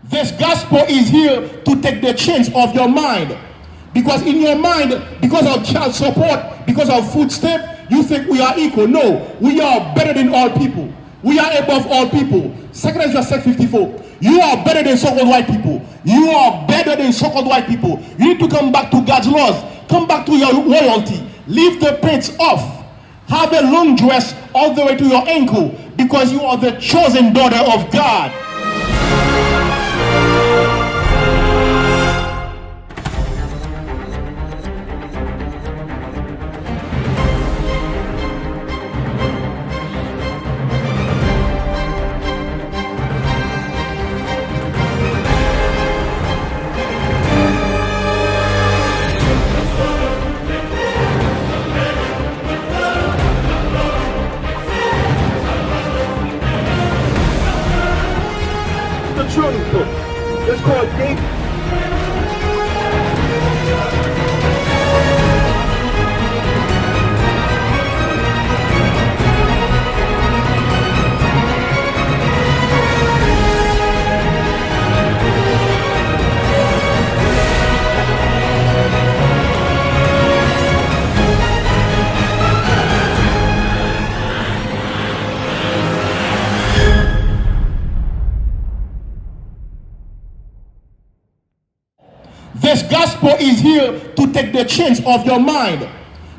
This gospel is here to take the chains off your mind. Because in your mind, because of child support, because of food stamp, you think we are equal. No, we are better than all people. We are above all people. 2 Corinthians 6:54. You are better than so-called white people. You are better than so-called white people. You need to come back to God's laws. Come back to your royalty. Leave the pants off. Have a long dress all the way to your ankle, because you are the chosen daughter of God. Let's call it David. This gospel is here to take the chains off your mind.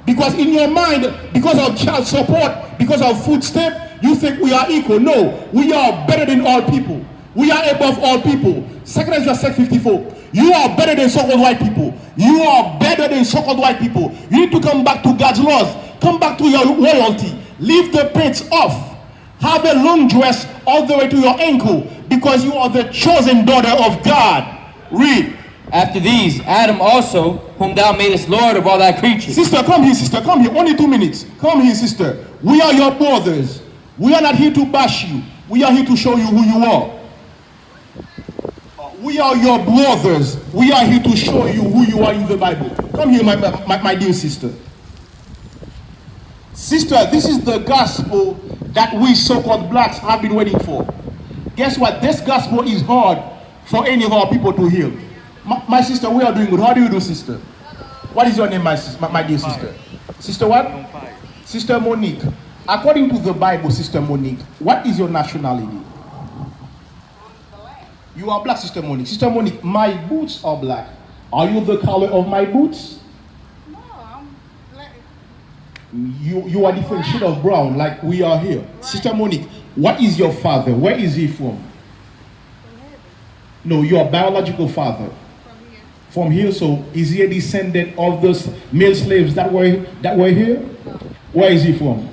Because in your mind, because of child support, because of food stamp, you think we are equal. No, we are better than all people. We are above all people. 2 Corinthians 6:54. You are better than so-called white people. You are better than so-called white people. You need to come back to God's laws. Come back to your royalty. Leave the pants off. Have a long dress all the way to your ankle, because you are the chosen daughter of God. Read. After these, Adam also, whom thou madest Lord of all thy creatures. Sister, come here, sister. Come here. Only 2 minutes. Come here, sister. We are your brothers. We are not here to bash you. We are here to show you who you are. We are your brothers. We are here to show you who you are in the Bible. Come here, my dear sister. Sister, this is the gospel that we so-called blacks have been waiting for. Guess what? This gospel is hard for any of our people to hear. My sister, we are doing good. How do you do, sister? What is your name, my dear sister? Sister what? Sister Monique. According to the Bible, Sister Monique, what is your nationality? You are black, Sister Monique. Sister Monique, my boots are black. Are you the color of my boots? No, I'm black. You are different shade of brown, like we are here. Right. Sister Monique, what is your father? Where is he from? From heaven. No, your biological father. From here, so is he a descendant of those male slaves that were here? No. Where is he from?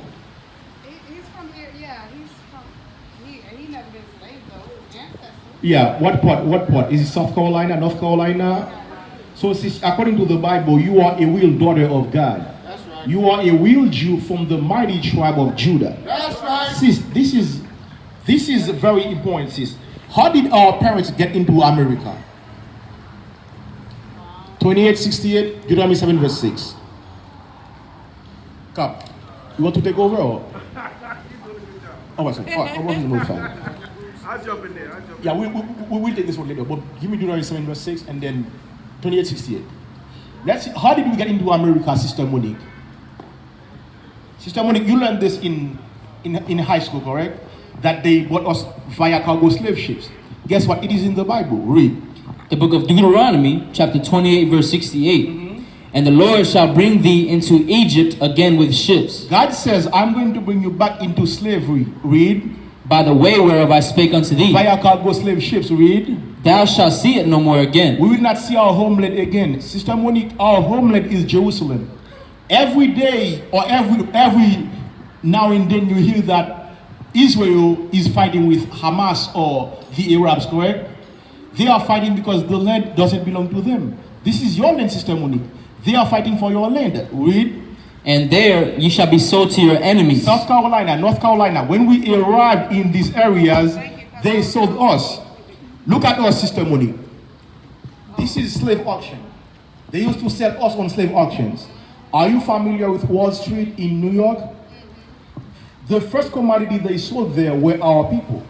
He's from here. Yeah, he's from. He never been slave though. Ancestors. Yeah. What part? What part? Is it South Carolina, North Carolina? So, according to the Bible, you are a real daughter of God. That's right. You are a real Jew from the mighty tribe of Judah. That's right. Sis, this is very important, sis. How did our parents get into America? 28:68, Deuteronomy 7 verse 6. Cap, you want to take over or? Oh, sorry. I wasn't no fine. I'll jump in there. Yeah, we will take this one later, but give me Deuteronomy 7 verse 6 and then 28:68. Let's see, how did we get into America, Sister Monique? Sister Monique, you learned this in high school, correct? That they brought us via cargo slave ships. Guess what? It is in the Bible. Read. The book of Deuteronomy, chapter 28, verse 68. Mm-hmm. And the Lord shall bring thee into Egypt again with ships. God says, I'm going to bring you back into slavery. Read. By the way whereof I spake unto thee. Via cargo slave ships. Read. Thou shalt see it no more again. We will not see our homeland again. Sister Monique, our homeland is Jerusalem. Every day or every now and then you hear that Israel is fighting with Hamas or the Arabs, correct? They are fighting because the land doesn't belong to them. This is your land, Sister Monique. They are fighting for your land. Read. And there you shall be sold to your enemies. South Carolina, North Carolina. When we arrived in these areas, they sold us. Look at us, Sister Monique. This is slave auction. They used to sell us on slave auctions. Are you familiar with Wall Street in New York? The first commodity they sold there were our people.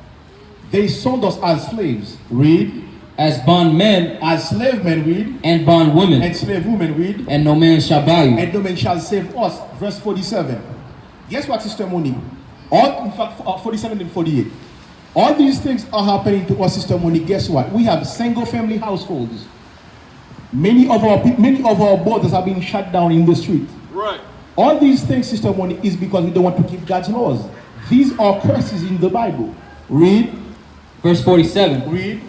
They sold us as slaves. Read. as bondmen as slave men, read, and bondwomen, and slave women, read, and no man shall buy you. and no man shall save us. Verse 47. Guess what, Sister Monique? All, in fact, 47 and 48. All these things are happening to us, Sister Monique. Guess what? We have single family households. Many of our brothers are being shut down in the street. Right. All these things, Sister Monique, is because we don't want to keep God's laws. These are curses in the Bible. Read. Verse 47. Read.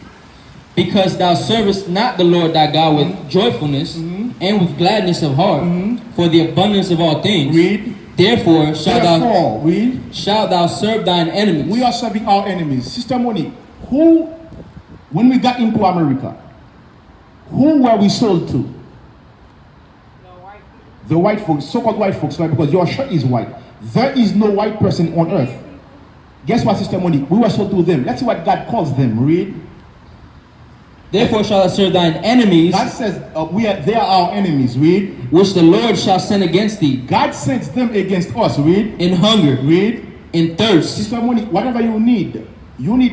Because thou servest not the Lord thy God with joyfulness and with gladness of heart, for the abundance of all things. Read. Therefore Read. shalt thou serve thine enemies. We are serving our enemies. Sister Monique, when we got into America, who were we sold to? The white folks, so-called white folks, right? Because your shirt is white. There is no white person on earth. Guess what, Sister Monique? We were sold to them. Let's see what God calls them. Read. Therefore shalt thou serve thine enemies. God says they are our enemies. Read. Which the Lord shall send against thee. God sends them against us. Read. In hunger. Read. In thirst. Sister Monique, whatever you need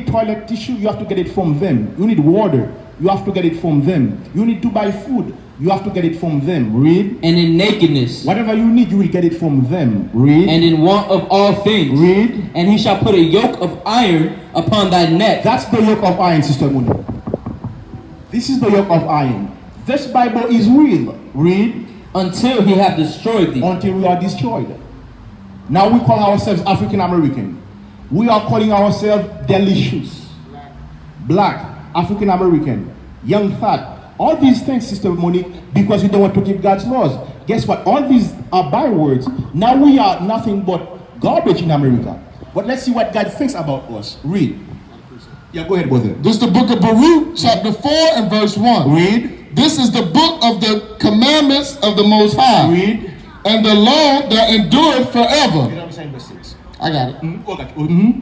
toilet tissue, you have to get it from them. You need water, you have to get it from them. You need to buy food, you have to get it from them. Read. And in nakedness. Whatever you need, you will get it from them. Read. And in want of all things. Read. And he shall put a yoke of iron upon thy neck. That's the yoke of iron, Sister Monique. This is the yoke of iron. This Bible is real. Read. Until he hath destroyed thee. Until we are destroyed. Now we call ourselves African American. We are calling ourselves delicious, black, African American, young fat. All these things, Sister Monique, because we don't want to keep God's laws. Guess what? All these are bywords. Now we are nothing but garbage in America. But let's see what God thinks about us. Read. Yeah, go ahead, brother. This is the book of Baruch, chapter 4 and verse 1. Read. This is the book of the commandments of the Most High. Read. And the law that endureth forever. You know what I'm saying, verse 6. I got it. Okay.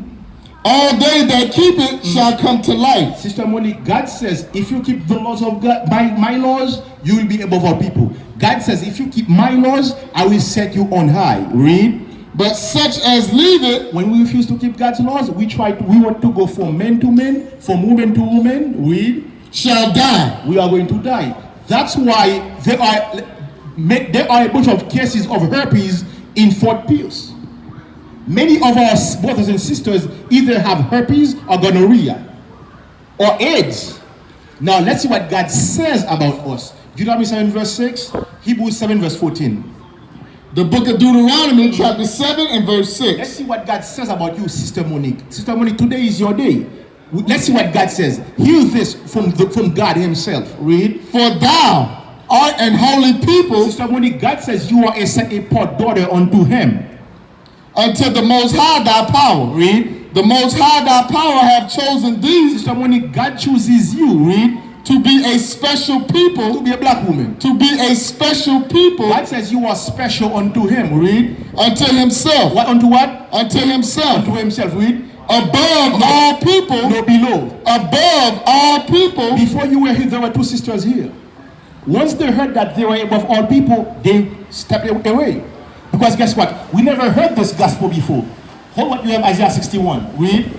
All they that keep it shall come to life. Sister Monique, God says, if you keep the laws of God, my laws, you will be above all people. God says, if you keep my laws, I will set you on high. Read. But such as leave it, when we refuse to keep God's laws, we want to go from men to men, from woman to woman. Read. shall die. We are going to die. That's why there are a bunch of cases of herpes in Fort Pierce. Many of our brothers and sisters either have herpes or gonorrhea or AIDS. Now let's see what God says about us. Deuteronomy 7 verse 6, Hebrews 7 verse 14. The book of Deuteronomy chapter 7 and verse 6. Let's see what God says about you, Sister Monique. Sister Monique, today is your day. Let's see what God says. Hear this from God himself. Read. For thou art an holy people. Sister Monique, God says you are a set apart daughter unto him. Unto the Most High thy power. Read. The Most High thy power have chosen thee. Sister Monique, God chooses you. Read. To be a special people. To be a black woman. To be a special people. God says you are special unto him. Read. Unto himself. What unto what? Unto himself. Unto himself. Read. Above all people. No, below. Above all people. Before you were here, there were two sisters here. Once they heard that they were above all people, they stepped away. Because guess what? We never heard this gospel before. Hold what you have, Isaiah 61. Read.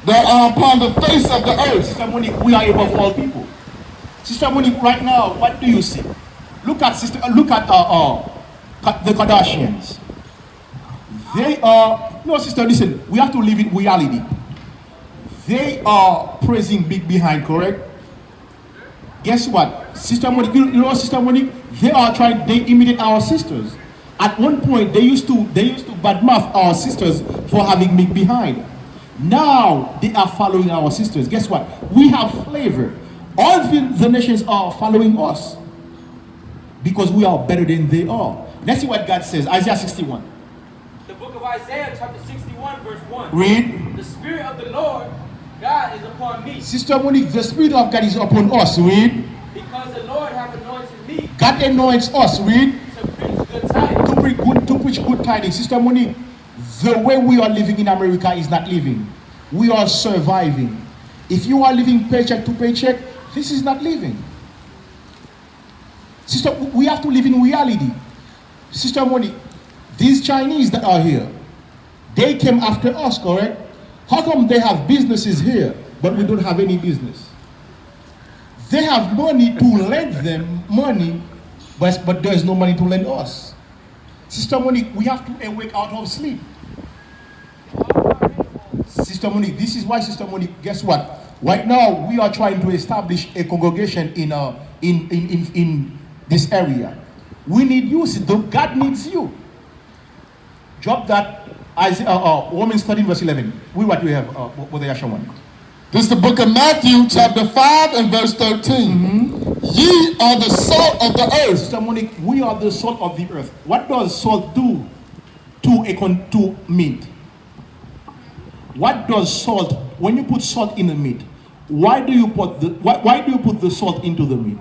That are upon the face of the earth. Sister Monique, we are above all people. Sister Monique, right now, what do you see? Look at the Kardashians. They are, no, sister, listen, we have to live in reality. They are praising big behind, correct? Guess what? Sister Monique, you know Sister Monique? They imitate our sisters. At one point, they used to badmouth our sisters for having big behind. Now, they are following our sisters. Guess what? We have flavor. All the nations are following us because we are better than they are. Let's see what God says. Isaiah 61. The book of Isaiah, chapter 61, verse 1. Read. The Spirit of the Lord God is upon me. Sister Monique, the Spirit of God is upon us. Read. Because the Lord hath anointed me. God anoints us. Read. To preach good tidings. To preach good tidings. Sister Monique, the way we are living in America is not living. We are surviving. If you are living paycheck to paycheck, this is not living. Sister, we have to live in reality. Sister Monique, these Chinese that are here, they came after us, correct? How come they have businesses here? but we don't have any business. They have money to lend them money, but there's no money to lend us. Sister Monique, we have to awake out of sleep. Sister Monique, this is why, Sister Monique, guess what? Right now, we are trying to establish a congregation in this area. We need you. God needs you. Drop that Romans 13 verse 11. What do we have, Brother Yachaanan? This is the book of Matthew, chapter 5 and verse 13. Ye are the salt of the earth. Sister Monique, we are the salt of the earth. What does salt do to meat? What does salt, when you put salt in the meat, why do you put the salt into the meat?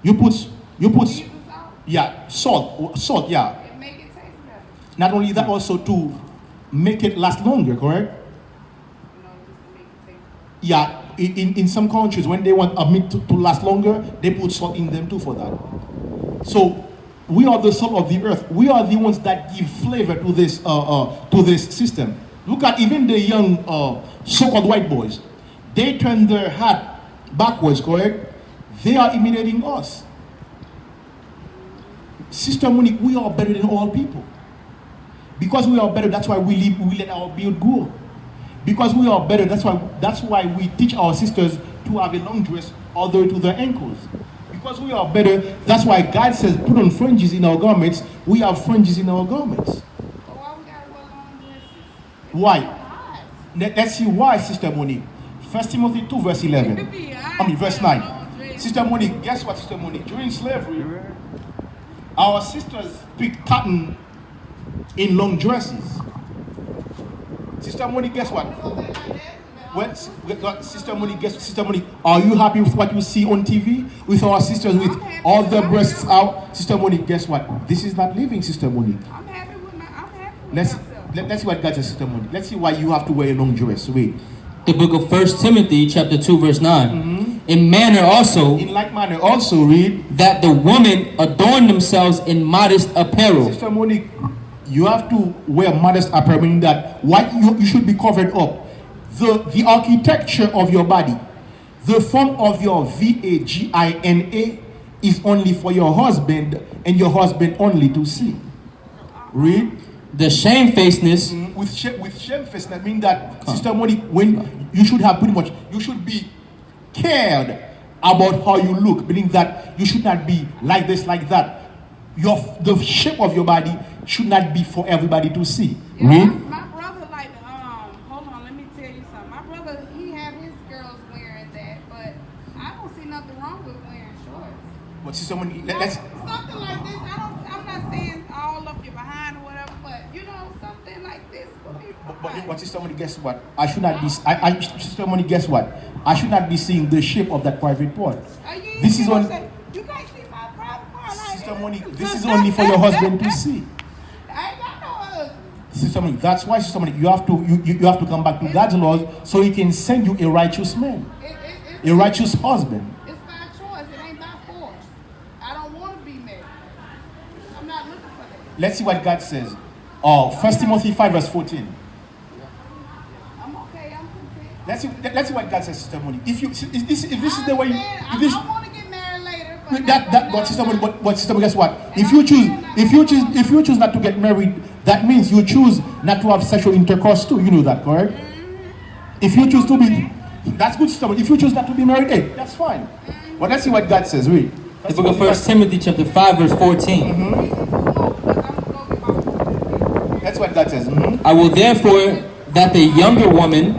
You put salt, yeah. It make it taste better. Not only that, also to make it last longer, correct? No, just to make it taste better. Yeah, in some countries, when they want a meat to last longer, they put salt in them too for that. So we are the salt of the earth. We are the ones that give flavor to this system. Look at even the young so-called white boys. They turn their hat backwards, correct? They are imitating us. Sister Monique, we are better than all people. Because we are better, that's why we let our beard grow. Because we are better, that's why we teach our sisters to have a long dress all the way to their ankles. Because we are better, that's why God says put on fringes in our garments. We have fringes in our garments. But why we gotta wear long dresses? Why? Hot. Let's see why, Sister Monique. 1 Timothy 2 verse 11. Verse 9. Sister Monique, guess what, Sister Monique? During slavery, our sisters picked cotton in long dresses. Sister Monique, guess what? Sister Monique, are you happy with what you see on TV? With our sisters with all their breasts out? Sister Monique, guess what? This is not living, Sister Monique. I'm happy with Let's myself. see what God says, Sister Monique. Let's see why you have to wear a long dress. Wait. The book of 1 Timothy chapter 2 verse 9. In manner also, In like manner, also read. that the women adorn themselves in modest apparel. Sister Monique, you have to wear modest apparel, meaning that what you should be covered up. The architecture of your body, the form of your vagina is only for your husband and your husband only to see. Read. The shamefacedness, With shamefacedness, meaning that, Sister Monique, when you should have pretty much, you should be cared about how you look, meaning that you should not be like this, like that. The shape of your body should not be for everybody to see. Yeah, Read. my brother like hold on, let me tell you something. My brother, he have his girls wearing that, but I don't see nothing wrong with wearing shorts. But Sister Monique, let's. Something like this. I'm not saying all up your behind or whatever, but you know, something like this would be fine. But Sister Monique, guess what? I should not be. Sister Monique, guess what? I should not be seeing the shape of that private part. This is on. You can't see my private part. Sister Monique, this is only for your husband to see. I ain't got no husband. Sister Monique, that's why, Sister Monique, you have to come back to God's laws so He can send you a righteous man, a righteous husband. It's by choice. It ain't by force. I don't want to be married. I'm not looking for that. Let's see what God says. 1 Timothy 5 verse 14. I'm okay. I'm content. Let's see what God says, Sister Monique. If this is the way, I if this. want to get married later. But But Sister Monique, but Sister Monique, guess what? If you choose not to get married, that means you choose not to have sexual intercourse too. You know that, correct? If you choose to be, that's good, Sister Monique. If you choose not to be married, hey, that's fine. But let's see what God says. Read. the book of 1 Timothy chapter 5 verse 14. That's what God says. I will therefore that the younger woman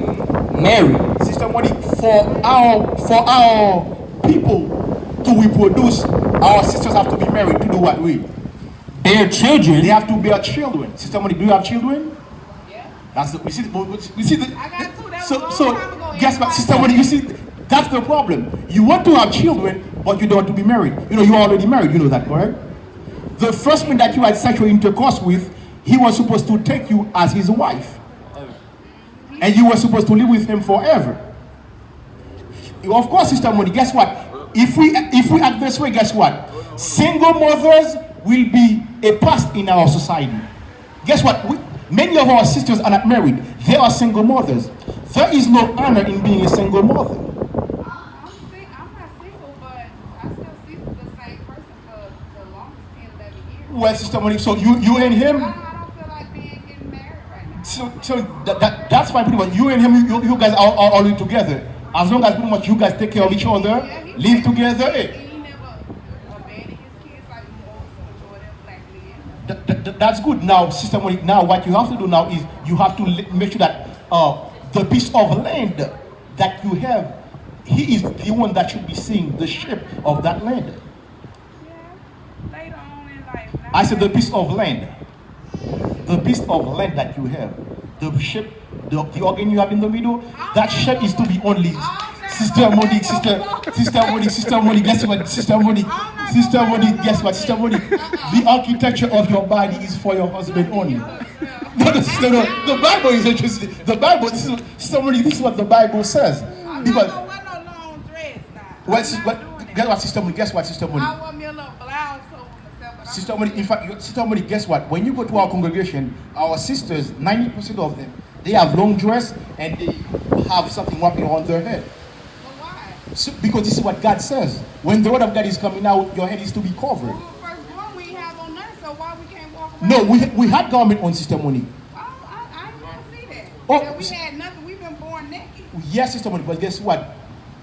marry. Sister Monique, for our people to reproduce, our sisters have to be married to do what? We Bear children. They have to bear children. Sister Monique, do you have children? Yeah. That's the we see the I got two. That was so a long so time ago. guess what, Everybody Sister Monique, you see that's the problem. You want to have children, but you don't want to be married. You know, you're already married, you know that, correct? The first man that you had sexual intercourse with, he was supposed to take you as his wife. And you were supposed to live with him forever. Of course, Sister Monique, guess what? If we act this way, guess what? Single mothers will be a past in our society. Guess what? Many of our sisters are not married. They are single mothers. There is no honor in being a single mother. I'm not single, but I still see the same person for the longest 10, 11 years. Well, Sister Monique, so you and him, I don't feel like getting married right now. so that's fine. Pretty much, you and him, you guys are already together. As long as pretty much you guys take care of each other, live together. He never abandoned his kids like most of the black men. That's good. Now, Sister Monique, now what you have to do now is you have to make sure that the piece of land that you have, he is the one that should be seeing the shape of that land. Yeah, later on in life. I said the piece of land. The piece of land that you have, the shape, the organ you have in the middle, that shape is to be only. Sister Monique, Sister Monique, guess what? Sister Monique, guess what? Sister Monique, the architecture of your body is for your husband only. No, the Bible is interesting. The Bible, Sister Monique, this is what the Bible says. Because, I don't wear no long dress now. guess what, Sister Monique, I wear me a little blouse over myself. Sister Monique, in fact, Sister Monique, guess what? When you go to our congregation, our sisters, 90% of them, they have long dress and they have something wrapping around their head. But why? So, because this is what God says. When the word of God is coming out, your head is to be covered. Well, first one we have on earth, so why we can't walk around? No, we had garment on, Sister Monique. I didn't want to see that. Oh, Yeah, we had nothing. We've been born naked. Yes, Sister Monique, but guess what?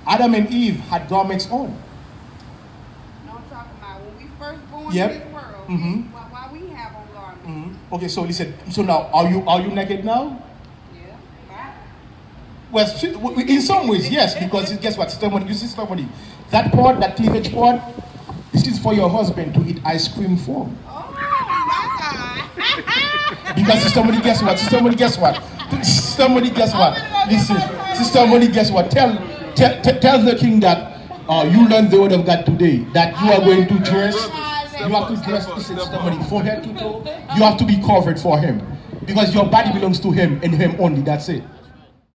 Adam and Eve had garments on. No, I'm talking about when we first born Yep. in this world. Mhm. Why we have on garments? Okay, so listen. So now, are you naked now? Yeah. Why? Well, in some ways, yes, because guess what, Sister Monique, you see, Sister Monique, that part, that cleavage part, this is for your husband to eat ice cream from. Oh my God. Because Sister Monique, guess what? Sister Monique, guess what? Sister Monique, guess what? Listen, Sister Monique, guess what? Tell the king that you learned the word of God today. That you are going to dress. You have to dress. Listen, Sister Monique, from head to toe. You have to be covered for him, because your body belongs to him and him only. That's it.